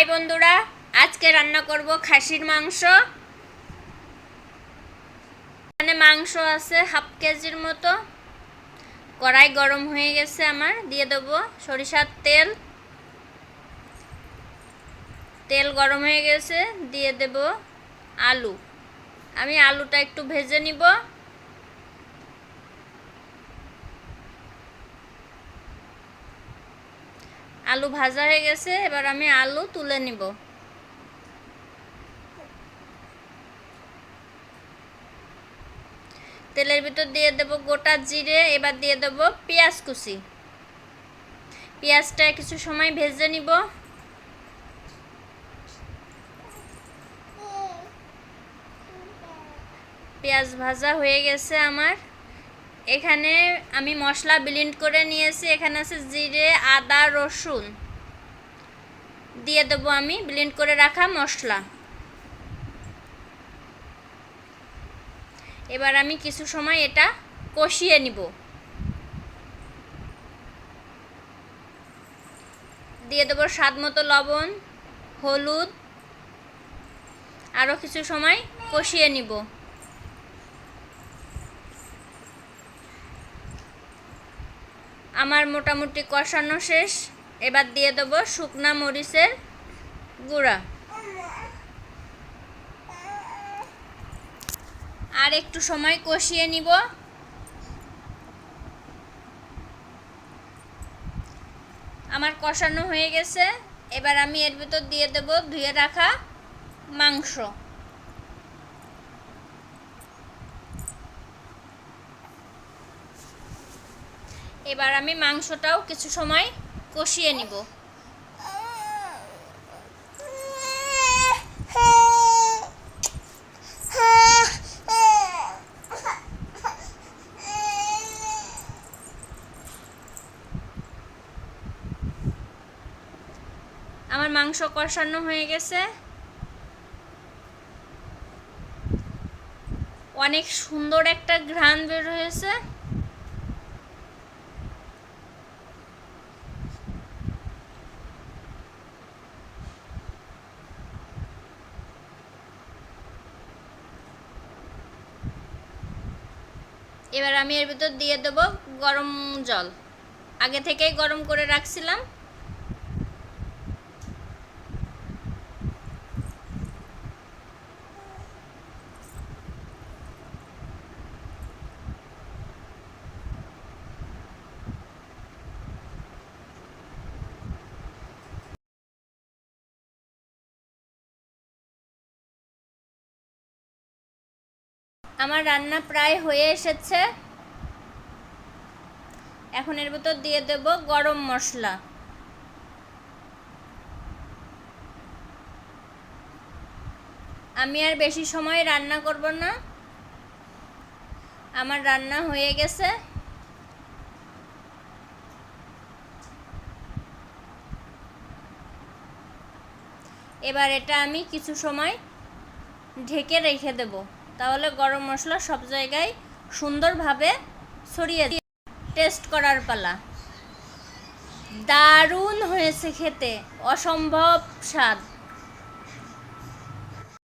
High বন্ধুরা, আজকে রান্না করব খাসির মাংস। এখানে মাংস আছে হাফ কেজির মতো। কড়াই গরম হয়ে গেছে আমার, দিয়ে দেব সরিষার তেল। তেল গরম হয়ে গেছে, দিয়ে দেব আলু। আমি আলুটা একটু ভেজে নিব। আলু ভাজা হয়ে গেছে, এবার আমি আলু তুলে নিব। তেলের ভিতর দিয়ে দেব গোটা জিরে, এবার দিয়ে দেব পেঁয়াজ কুচি। পেঁয়াজটা কিছু সময় ভেজে নিব। পেঁয়াজ ভাজা হয়ে গেছে আমার। এখানে আমি মশলা ব্লেন্ড করে নিয়েছি। এখানে আছে জিরে, আদা, রসুন। দিয়ে দেবো আমি ব্লেন্ড করে রাখা মশলা। এবার আমি কিছু সময় এটা কষিয়ে নিব। দিয়ে দেবো স্বাদ মতো লবণ, হলুদ। আরও কিছু সময় কষিয়ে নিব। আমার মোটামুটি কষানো শেষ। এবার দিয়ে দেবো শুকনা মরিচের গুঁড়া। আর একটু সময় কষিয়ে নিব। আমার কষানো হয়ে গেছে। এবার আমি এর ভিতর দিয়ে দেব ধুয়ে রাখা মাংস। এবার আমি মাংসটাও কিছু সময় কষিয়ে নিব। আমার মাংস কষানো হয়ে গেছে। অনেক সুন্দর একটা ঘ্রাণ বের হয়েছে। এবার আমি এর ভিতর দিয়ে দেব গরম জল। আগে থেকেই গরম করে রাখছিলাম। আমার রান্না প্রায় হয়ে এসেছে। এখন এর ভিতর দিয়ে দেব গরম মশলা। আমি আর বেশি সময় রান্না করব না, আমার রান্না হয়ে গেছে। এবার এটা আমি কিছু সময় ঢেকে রেখে দেব, তাহলে গরম মশলা সব জায়গায় সুন্দরভাবে ছড়িয়ে দিয়ে টেস্ট করার পালা। দারুণ হয়েছে খেতে, অসম্ভব স্বাদ।